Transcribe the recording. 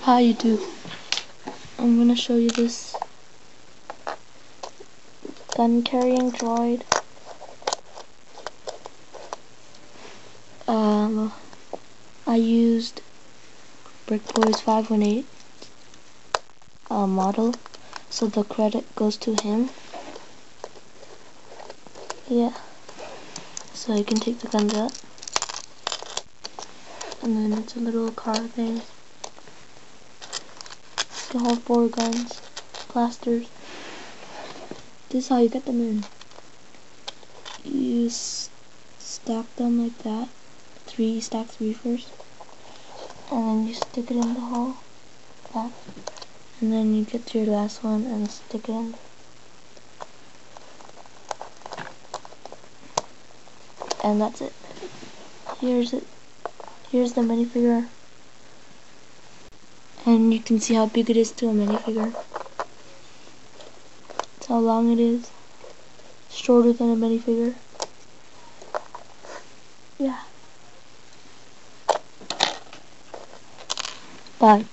Hi YouTube. I'm gonna show you this gun carrying droid. I used BrickBoys 518 model, so the credit goes to him. Yeah. So you can take the guns out, and then it's a little car thing. You hold 4 guns, blasters. This is how you get them in. You stack them like that. Stack 3 first, and then you stick it in the hole, back, and then you get to your last one and stick it in. And that's it. Here's it. Here's the minifigure, and you can see how big it is to a minifigure. That's how long it is. Shorter than a minifigure. Yeah. Bye.